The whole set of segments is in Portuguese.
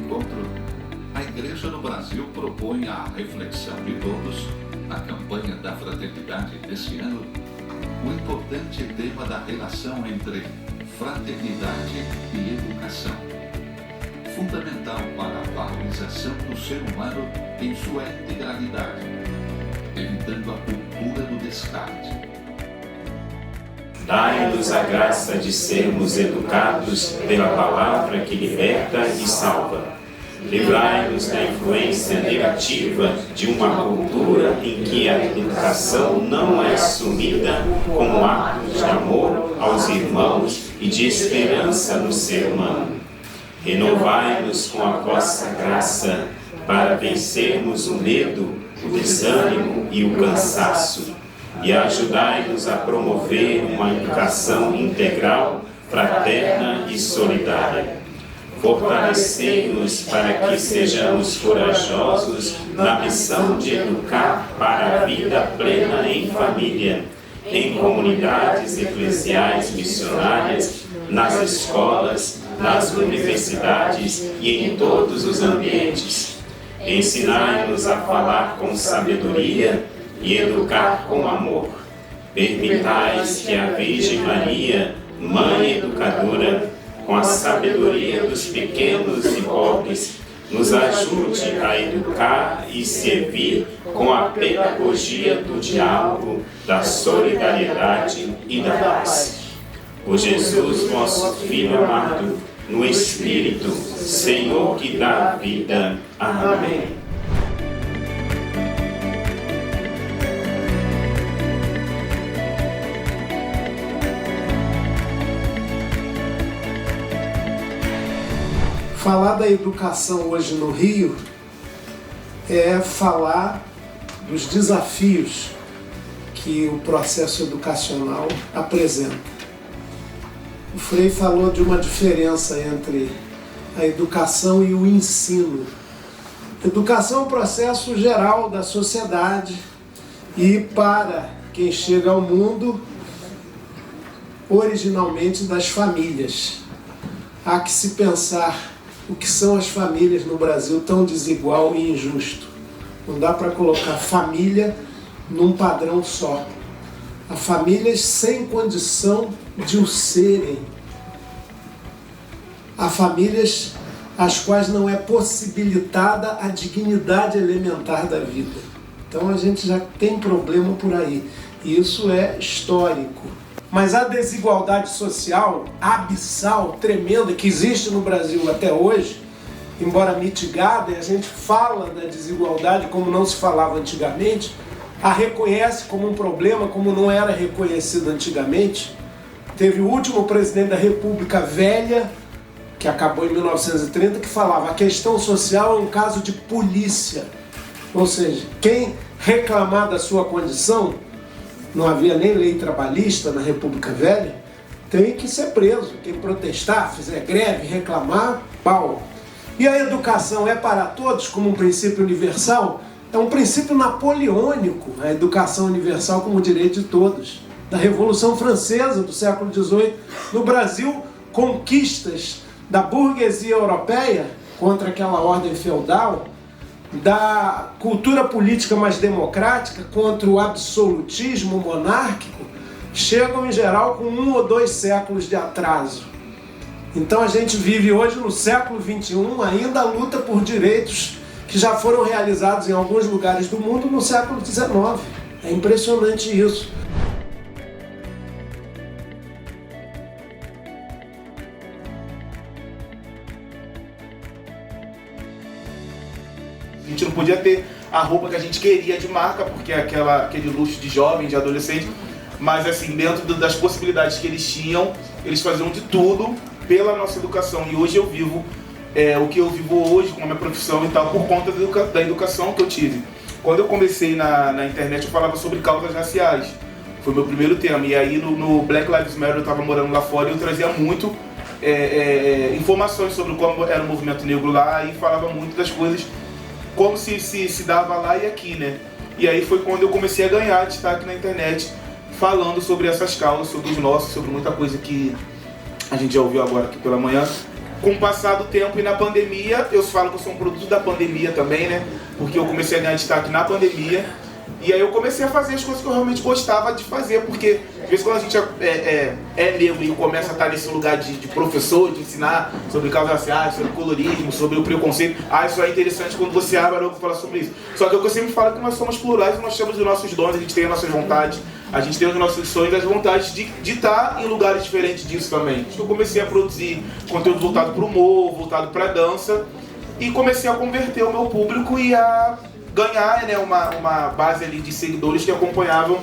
encontro, a Igreja no Brasil propõe a reflexão de todos, na campanha da fraternidade desse ano, o importante tema da relação entre fraternidade e educação, fundamental para a valorização do ser humano em sua integralidade, evitando a cultura do descarte. Dai-nos a graça de sermos educados pela palavra que liberta e salva. Livrai-nos da influência negativa de uma cultura em que a educação não é assumida como ato de amor aos irmãos e de esperança no ser humano. Renovai-nos com a vossa graça para vencermos o medo, o desânimo e o cansaço, e ajudai-nos a promover uma educação integral, fraterna e solidária. Fortalecei-nos para que sejamos corajosos na missão de educar para a vida plena em família, em comunidades eclesiais missionárias, nas escolas, nas universidades e em todos os ambientes. Ensinai-nos a falar com sabedoria e educar com amor. Permitais que a Virgem Maria, Mãe Educadora, com a sabedoria dos pequenos e pobres, nos ajude a educar e servir com a pedagogia do diálogo, da solidariedade e da paz. Por Jesus, nosso Filho amado, no Espírito, Senhor que dá vida. Amém. Falar da educação hoje no Rio é falar dos desafios que o processo educacional apresenta. O Frei falou de uma diferença entre a educação e o ensino. Educação é um processo geral da sociedade e, para quem chega ao mundo, originalmente das famílias. Há que se pensar o que são as famílias no Brasil tão desigual e injusto. Não dá para colocar família num padrão só. Há famílias sem condição de o serem. Há famílias às quais não é possibilitada a dignidade elementar da vida. Então a gente já tem problema por aí. E isso é histórico. Mas a desigualdade social abissal, tremenda, que existe no Brasil até hoje, embora mitigada, e a gente fala da desigualdade como não se falava antigamente, a reconhece como um problema como não era reconhecido antigamente. Teve o último presidente da República Velha, que acabou em 1930, que falava: a questão social é um caso de polícia. Ou seja, quem reclamar da sua condição, não havia nem lei trabalhista na República Velha, tem que ser preso. Quem protestar, fizer greve, reclamar, pau. E a educação é para todos como um princípio universal? É um princípio napoleônico, a educação universal como direito de todos. Da Revolução Francesa do século XVIII, no Brasil, conquistas da burguesia europeia contra aquela ordem feudal, da cultura política mais democrática contra o absolutismo monárquico, chegam em geral com 1 ou 2 séculos de atraso. Então a gente vive hoje no século XXI ainda a luta por direitos que já foram realizados em alguns lugares do mundo no século XIX. É impressionante isso. A gente não podia ter a roupa que a gente queria de marca, porque é aquele luxo de jovem, de adolescente, mas assim, dentro das possibilidades que eles tinham, eles faziam de tudo pela nossa educação. E hoje eu vivo o que eu vivo hoje com a minha profissão e tal, por conta da educação que eu tive. Quando eu comecei na internet, eu falava sobre causas raciais. Foi meu primeiro tema. E aí no Black Lives Matter, eu estava morando lá fora e eu trazia muito informações sobre como era o movimento negro lá e falava muito das coisas como se dava lá e aqui, né? E aí foi quando eu comecei a ganhar destaque na internet, falando sobre essas causas, sobre os nossos, sobre muita coisa que a gente já ouviu agora aqui pela manhã. com o passar do tempo e na pandemia, eu falo que eu sou um produto da pandemia também, né? Porque eu comecei a ganhar destaque na pandemia. E aí eu comecei a fazer as coisas que eu realmente gostava de fazer, porque às vezes quando a gente é negro e começa a estar nesse lugar de professor, de ensinar sobre causas raciais, sobre colorismo, sobre o preconceito, isso é interessante quando você abre a boca e fala sobre isso. Só que o que eu sempre falo é que nós somos plurais e nós temos os nossos dons, a gente tem as nossas vontades, a gente tem os nossos sonhos e as vontades de estar em lugares diferentes disso também. Então eu comecei a produzir conteúdo voltado para o humor, voltado para a dança, e comecei a converter o meu público e a ganhar, né, uma base ali de seguidores que acompanhavam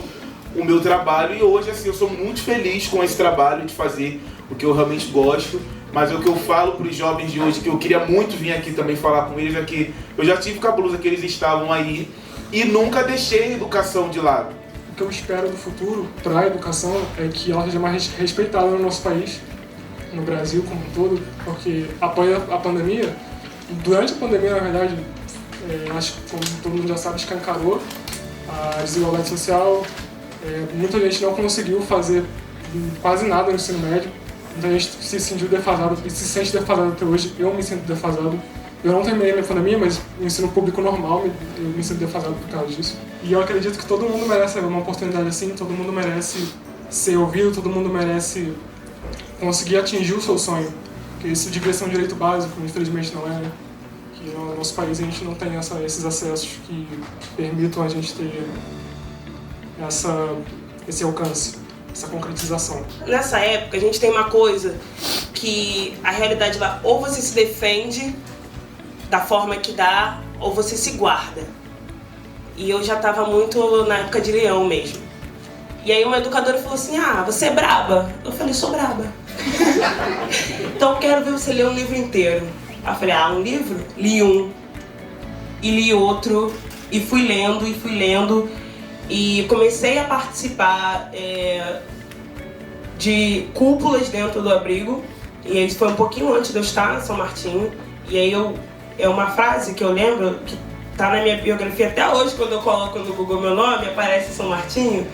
o meu trabalho. E hoje, assim, eu sou muito feliz com esse trabalho de fazer o que eu realmente gosto. Mas o que eu falo para os jovens de hoje, que eu queria muito vir aqui também falar com eles, é que eu já tive com a blusa que eles estavam aí e nunca deixei a educação de lado. O que eu espero do futuro para a educação é que ela seja mais respeitada no nosso país, no Brasil como um todo, porque após a pandemia, durante a pandemia, na verdade, acho que, como todo mundo já sabe, escancarou a desigualdade social. Muita gente não conseguiu fazer quase nada no ensino médio. Muita gente se sentiu defasado e se sente defasado até hoje. Eu me sinto defasado. Eu não terminei minha pandemia, mas o ensino público normal, eu me sinto defasado por causa disso. E eu acredito que todo mundo merece uma oportunidade assim, todo mundo merece ser ouvido, todo mundo merece conseguir atingir o seu sonho. Porque isso devia ser um direito básico, infelizmente não é, né? Que no nosso país a gente não tem esses acessos que permitam a gente ter esse alcance, essa concretização. Nessa época a gente tem uma coisa que a realidade lá, ou você se defende da forma que dá, ou você se guarda. E eu já estava muito na época de leão mesmo. E aí uma educadora falou assim, você é braba? Eu falei, sou braba. Então eu quero ver você ler um livro inteiro. Aí eu falei, um livro? Li um, e li outro, e fui lendo, e comecei a participar de cúpulas dentro do abrigo, e isso foi um pouquinho antes de eu estar em São Martinho, e aí é uma frase que eu lembro, que tá na minha biografia até hoje, quando eu coloco no Google meu nome, aparece São Martinho,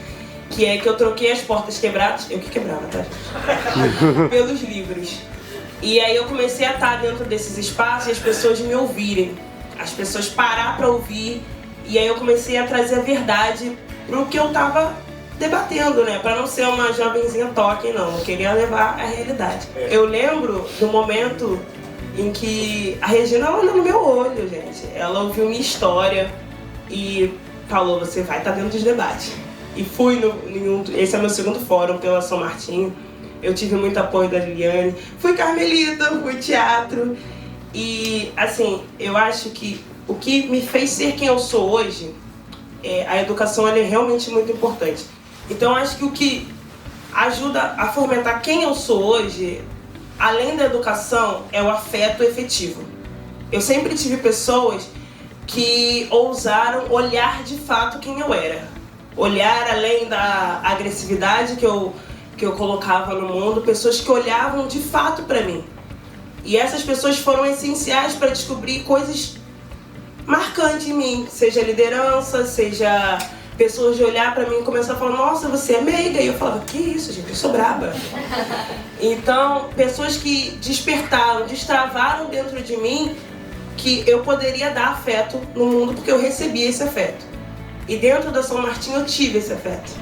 que é que eu troquei as portas quebradas, eu que quebrava, tá? Pelos livros. E aí eu comecei a estar dentro desses espaços e as pessoas me ouvirem, as pessoas parar para ouvir, e aí eu comecei a trazer a verdade pro que eu tava debatendo, né? Para não ser uma jovenzinha toque, não, eu queria levar a realidade. Eu lembro do momento em que a Regina olhou no meu olho, gente. Ela ouviu minha história e falou, você vai estar dentro dos debates. E fui esse é meu segundo fórum pela São Martinho. Eu tive muito apoio da Liliane, fui carmelita, fui teatro. E, assim, eu acho que o que me fez ser quem eu sou hoje, a educação ela é realmente muito importante. Então, acho que o que ajuda a fomentar quem eu sou hoje, além da educação, é o afeto efetivo. Eu sempre tive pessoas que ousaram olhar de fato quem eu era. Olhar além da agressividade que eu colocava no mundo, pessoas que olhavam de fato para mim. E essas pessoas foram essenciais para descobrir coisas marcantes em mim, seja liderança, seja pessoas de olhar para mim e começar a falar, nossa, você é meiga. E eu falava, que isso, gente, eu sou braba. Então, pessoas que despertaram, destravaram dentro de mim que eu poderia dar afeto no mundo porque eu recebi esse afeto. E dentro da São Martinho eu tive esse afeto.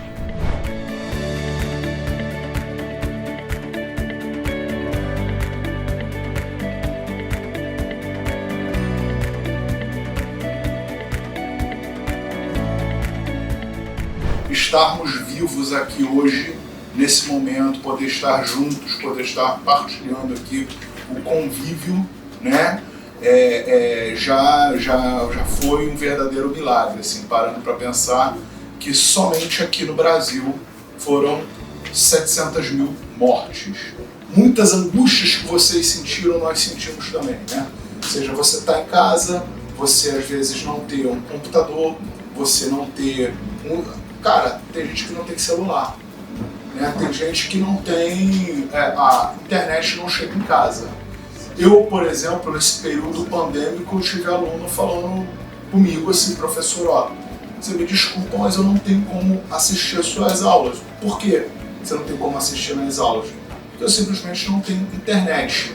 Estarmos vivos aqui hoje, nesse momento, poder estar juntos, poder estar partilhando aqui o convívio, né? Já foi um verdadeiro milagre, assim, parando para pensar que somente aqui no Brasil foram 700 mil mortes. Muitas angústias que vocês sentiram, nós sentimos também, né? Ou seja, você está em casa, você às vezes não ter um computador, você não ter Cara, tem gente que não tem celular, né? Tem gente que não tem... a internet não chega em casa. Eu, por exemplo, nesse período pandêmico, eu tive aluno falando comigo assim, professor, você me desculpa, mas eu não tenho como assistir as suas aulas. Por quê você não tem como assistir minhas aulas? Porque eu simplesmente não tenho internet.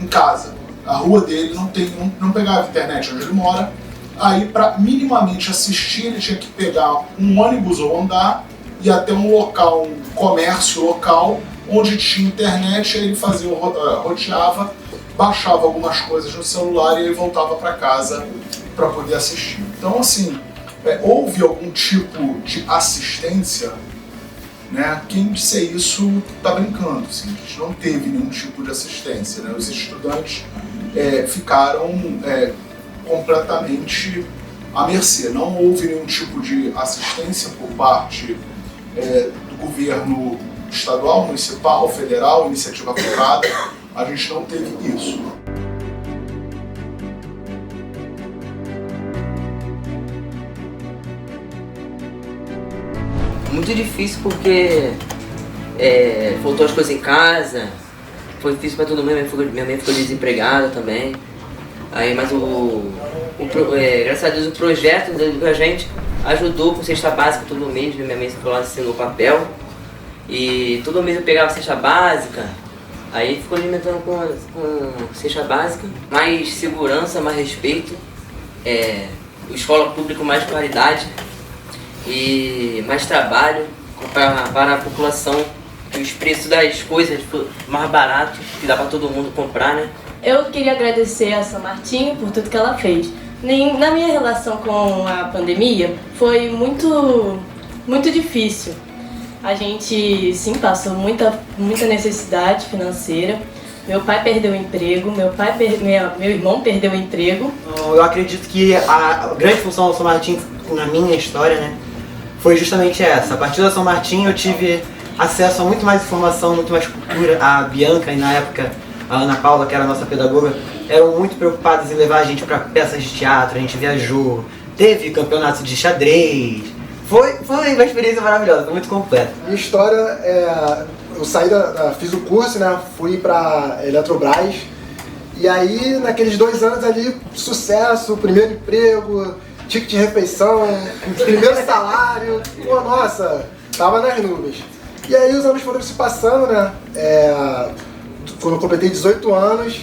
em casa. A rua dele não pegava internet onde ele mora. Aí, para minimamente assistir, ele tinha que pegar um ônibus ou andar e até um local, um comércio local, onde tinha internet. Aí ele fazia, roteava, baixava algumas coisas no celular e aí voltava para casa para poder assistir. Então, assim, houve algum tipo de assistência, né? Quem disser isso está brincando, assim, a gente não teve nenhum tipo de assistência, né? Os estudantes ficaram completamente à mercê. Não houve nenhum tipo de assistência por parte do governo estadual, municipal, federal, iniciativa privada. A gente não teve isso. Muito difícil porque faltou as coisas em casa, foi difícil para todo mundo, minha mãe ficou desempregada também. Aí, mas graças a Deus o projeto da gente ajudou com cesta básica todo mês, minha mãe ficou lá assinou papel. E todo mês eu pegava cesta básica, aí ficou alimentando com cesta básica, mais segurança, mais respeito, escola pública mais qualidade e mais trabalho para a população, os preços das coisas mais baratos, que dá para todo mundo comprar, né? Eu queria agradecer a São Martinho por tudo que ela fez. Na minha relação com a pandemia foi muito difícil. A gente, sim, passou muita necessidade financeira. Meu pai perdeu o emprego, meu irmão perdeu o emprego. Eu acredito que a grande função da São Martinho, na minha história, né, foi justamente essa. A partir da São Martinho eu tive acesso a muito mais informação, muito mais cultura. A Bianca e na época a Ana Paula, que era a nossa pedagoga, eram muito preocupadas em levar a gente para peças de teatro, a gente viajou, teve campeonato de xadrez. Foi uma experiência maravilhosa, foi muito completa. Minha história eu saí fiz o curso, né? Fui pra Eletrobras. E aí, naqueles 2 anos ali, sucesso, primeiro emprego, ticket de refeição, primeiro salário. Pô, nossa, tava nas nuvens. E aí os anos foram se passando, né? Quando eu completei 18 anos,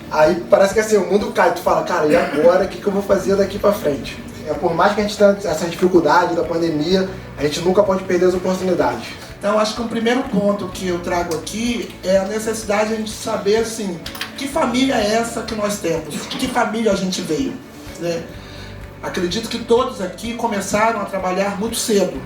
aí parece que assim, o mundo cai. Tu fala, cara, e agora? O que eu vou fazer daqui pra frente? Por mais que a gente tenha essa dificuldade da pandemia, a gente nunca pode perder as oportunidades. Então, acho que o primeiro ponto que eu trago aqui é a necessidade de a gente saber, assim, que família é essa que nós temos, de que família a gente veio, né? Acredito que todos aqui começaram a trabalhar muito cedo.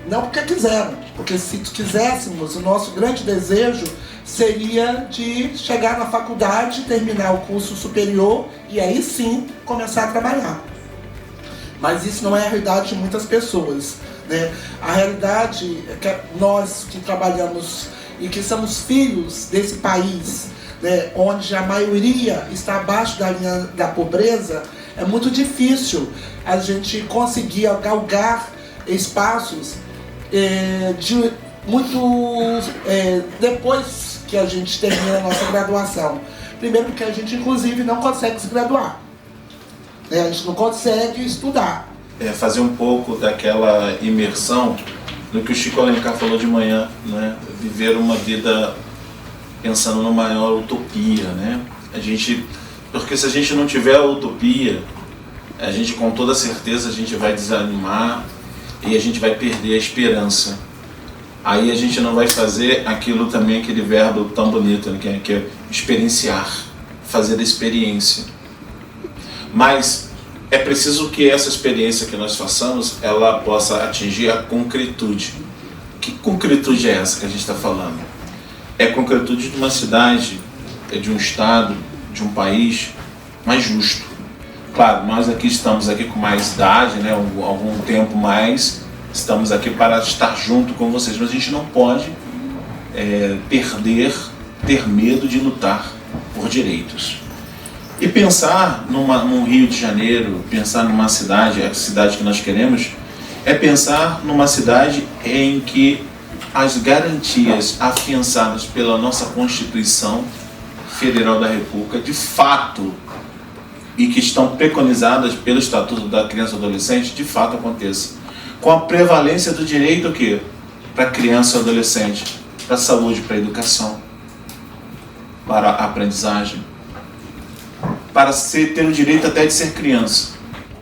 Não porque quiseram, porque se quiséssemos, o nosso grande desejo seria de chegar na faculdade, terminar o curso superior e aí sim começar a trabalhar. Mas isso não é a realidade de muitas pessoas, né? A realidade é que nós que trabalhamos e que somos filhos desse país, né, onde a maioria está abaixo da linha da pobreza, é muito difícil a gente conseguir galgar espaços depois que a gente termina a nossa graduação. Primeiro porque a gente inclusive não consegue se graduar. A gente não consegue estudar. Fazer um pouco daquela imersão no que o Chico Alencar falou de manhã, né? Viver uma vida pensando numa maior utopia, né? Porque se a gente não tiver a utopia, a gente com toda certeza a gente vai desanimar e a gente vai perder a esperança. Aí a gente não vai fazer aquilo também, aquele verbo tão bonito, né? que é experienciar, fazer a experiência. Mas é preciso que essa experiência que nós façamos, ela possa atingir a concretude. Que concretude é essa que a gente está falando? É a concretude de uma cidade, de um estado, de um país mais justo. Claro, nós aqui estamos aqui com mais idade, né, algum tempo mais, estamos aqui para estar junto com vocês, mas a gente não pode ter medo de lutar por direitos. E pensar num Rio de Janeiro, pensar numa cidade, a cidade que nós queremos, é pensar numa cidade em que as garantias afiançadas pela nossa Constituição Federal da República, de fato, e que estão preconizadas pelo Estatuto da Criança e do Adolescente, de fato aconteça. Com a prevalência do direito o quê? Para a criança e adolescente, para a saúde, para a educação, para a aprendizagem. para ter o direito até de ser criança.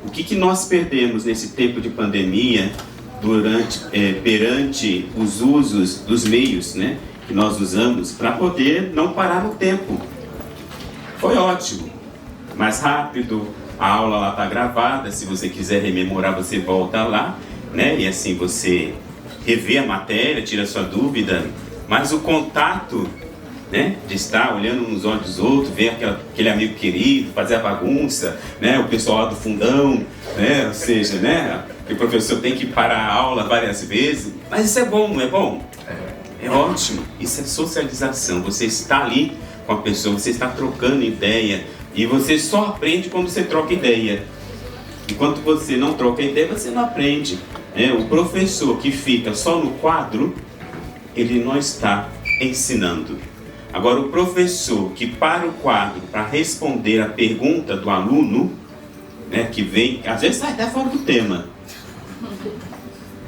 O que nós perdemos nesse tempo de pandemia perante os usos dos meios, né, que nós usamos para poder não parar no tempo? Foi ótimo, mais rápido, a aula lá está gravada, se você quiser rememorar você volta lá, né, e assim você revê a matéria, tira a sua dúvida, mas o contato, né, de estar olhando nos olhos dos outros, ver aquele amigo querido, fazer a bagunça, né, o pessoal lá do fundão, né, ou seja, né, que o professor tem que parar a aula várias vezes, mas isso é bom, não é bom? É ótimo, isso é socialização, você está ali com a pessoa, você está trocando ideia, e você só aprende quando você troca ideia. Enquanto você não troca ideia, você não aprende. O professor que fica só no quadro, ele não está ensinando. Agora, o professor que para o quadro para responder a pergunta do aluno, né, que vem, às vezes sai até fora do tema,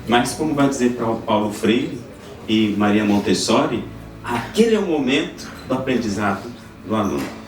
mas como vai dizer para Paulo Freire e Maria Montessori, aquele é o momento do aprendizado do aluno.